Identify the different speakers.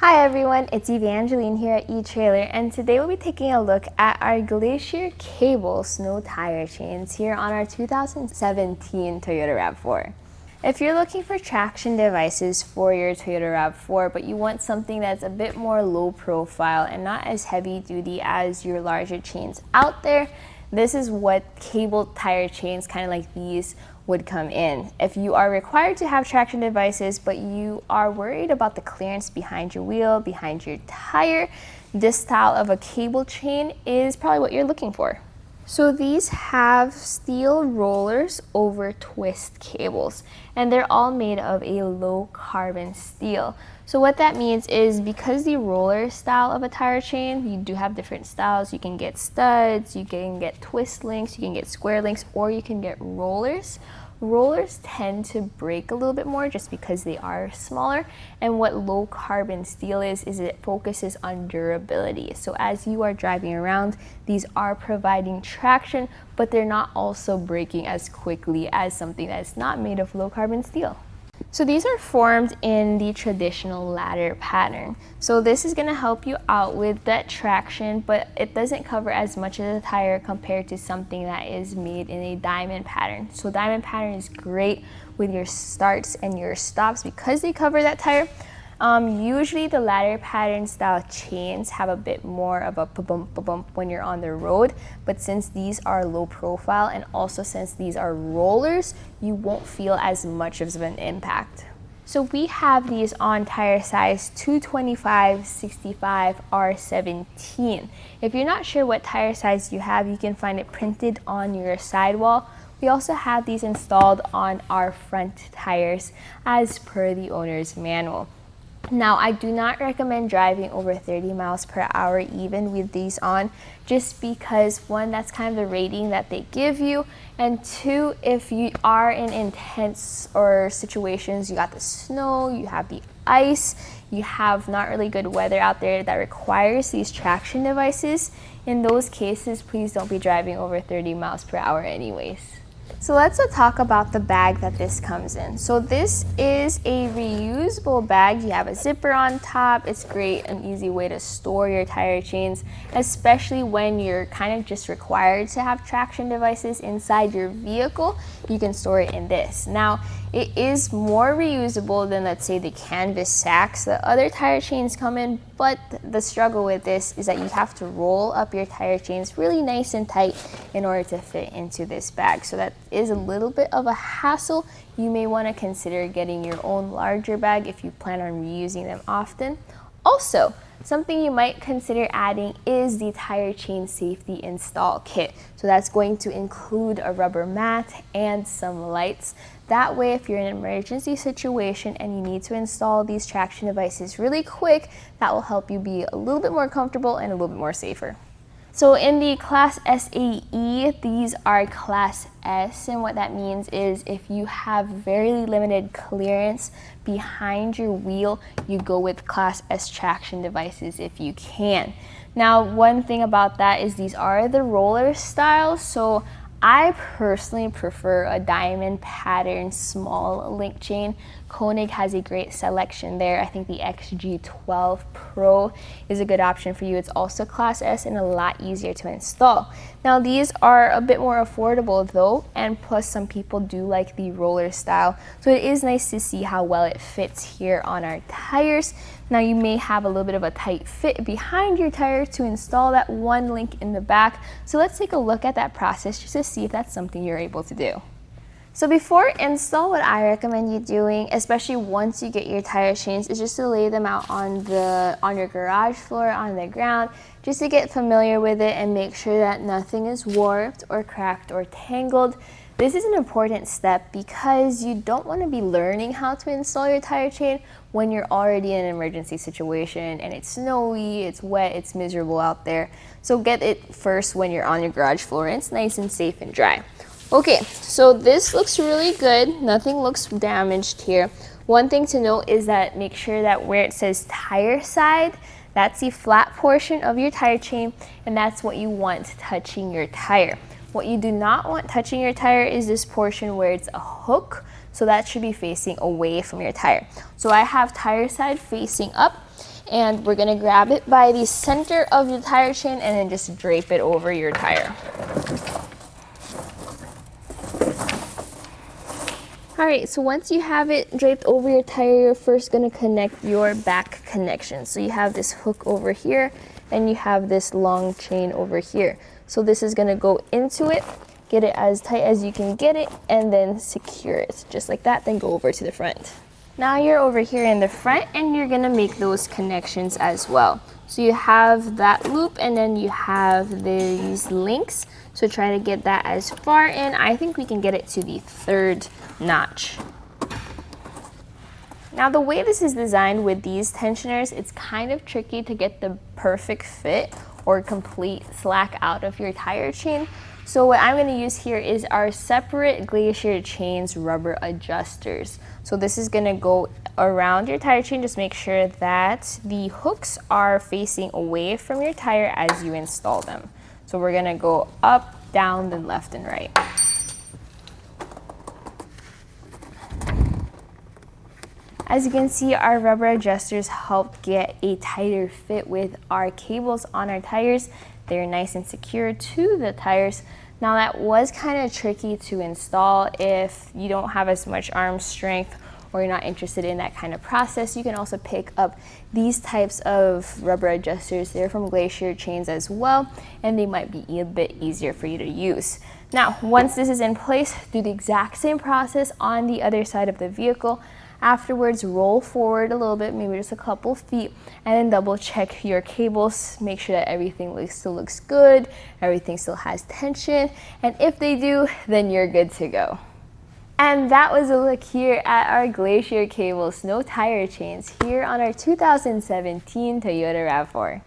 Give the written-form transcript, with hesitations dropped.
Speaker 1: Hi everyone, it's Evangeline here at etrailer, and today we'll be taking a look at our Glacier Cable Snow Tire Chains here on our 2017 Toyota RAV4. If you're looking for traction devices for your Toyota RAV4, but you want something that's a bit more low profile and not as heavy duty as your larger chains out there, this is what cable tire chains, kind of like these, would come in. If you are required to have traction devices, but you are worried about the clearance behind your wheel, behind your tire, this style of a cable chain is probably what you're looking for. So these have steel rollers over twist cables, and they're all made of a low carbon steel. So what that means is, because the roller style of a tire chain, you do have different styles. You can get studs, you can get twist links, you can get square links, or you can get rollers. Rollers tend to break a little bit more just because they are smaller, and what low carbon steel is it focuses on durability. So as you are driving around, these are providing traction, but they're not also breaking as quickly as something that's not made of low carbon steel. So these are formed in the traditional ladder pattern. So this is going to help you out with that traction, but it doesn't cover as much of the tire compared to something that is made in a diamond pattern. So diamond pattern is great with your starts and your stops because they cover that tire. Usually the ladder pattern style chains have a bit more of a bump when you're on the road, but since these are low profile and also since these are rollers, you won't feel as much of an impact. So we have these on tire size 225, 65, R17. If you're not sure what tire size you have, you can find it printed on your sidewall. We also have these installed on our front tires as per the owner's manual. Now, I do not recommend driving over 30 miles per hour even with these on, just because one, that's kind of the rating that they give you, and two, if you are in intense or situations, you got the snow, you have the ice, you have not really good weather out there that requires these traction devices, in those cases, please don't be driving over 30 miles per hour anyways. So let's talk about the bag that this comes in. So this is a reusable bag. You have a zipper on top. It's great, an easy way to store your tire chains, especially when you're kind of just required to have traction devices inside your vehicle. You can store it in this. Now, it is more reusable than, let's say, the canvas sacks that other tire chains come in, but the struggle with this is that you have to roll up your tire chains really nice and tight in order to fit into this bag. So that is a little bit of a hassle. You may want to consider getting your own larger bag if you plan on reusing them often. Also, something you might consider adding is the tire chain safety install kit. So that's going to include a rubber mat and some lights. That way, if you're in an emergency situation and you need to install these traction devices really quick, that will help you be a little bit more comfortable and a little bit more safer. So in the Class SAE, these are Class S, and what that means is if you have very limited clearance behind your wheel, you go with Class S traction devices if you can. Now, one thing about that is these are the roller style, so I personally prefer a diamond pattern small link chain. Koenig has a great selection there. I think the XG12 Pro is a good option for you. It's also Class S and a lot easier to install. Now, these are a bit more affordable though, and plus some people do like the roller style. So it is nice to see how well it fits here on our tires. Now, you may have a little bit of a tight fit behind your tire to install that one link in the back. So let's take a look at that process just to see if that's something you're able to do. So before install, what I recommend you doing, especially once you get your tire chains, is just to lay them out on your garage floor, on the ground, just to get familiar with it and make sure that nothing is warped or cracked or tangled. This is an important step because you don't want to be learning how to install your tire chain when you're already in an emergency situation and it's snowy, it's wet, it's miserable out there. So get it first when you're on your garage floor and it's nice and safe and dry. Okay, so this looks really good. Nothing looks damaged here. One thing to note is that make sure that where it says tire side, that's the flat portion of your tire chain, and that's what you want touching your tire. What you do not want touching your tire is this portion where it's a hook, so that should be facing away from your tire. So I have tire side facing up. And we're gonna grab it by the center of the tire chain and then just drape it over your tire. All right, so once you have it draped over your tire, you're first gonna connect your back connection. So you have this hook over here and you have this long chain over here. So this is gonna go into it, get it as tight as you can get it, and then secure it just like that, then go over to the front. Now you're over here in the front and you're gonna make those connections as well. So you have that loop and then you have these links. So try to get that as far in. I think we can get it to the 3rd notch. Now the way this is designed with these tensioners, it's kind of tricky to get the perfect fit or complete slack out of your tire chain. So what I'm going to use here is our separate Glacier Chains rubber adjusters. So this is going to go around your tire chain. Just make sure that the hooks are facing away from your tire as you install them. So we're going to go up, down, then left and right. As you can see, our rubber adjusters help get a tighter fit with our cables on our tires. They're nice and secure to the tires. Now that was kind of tricky to install if you don't have as much arm strength or you're not interested in that kind of process. You can also pick up these types of rubber adjusters. They're from Glacier Chains as well, and they might be a bit easier for you to use. Now, once this is in place, do the exact same process on the other side of the vehicle. Afterwards, roll forward a little bit, maybe just a couple feet, and then double check your cables. Make sure that everything still looks good, everything still has tension, and if they do, then you're good to go. And that was a look here at our Glacier Cable Snow Tire Chains here on our 2017 Toyota RAV4.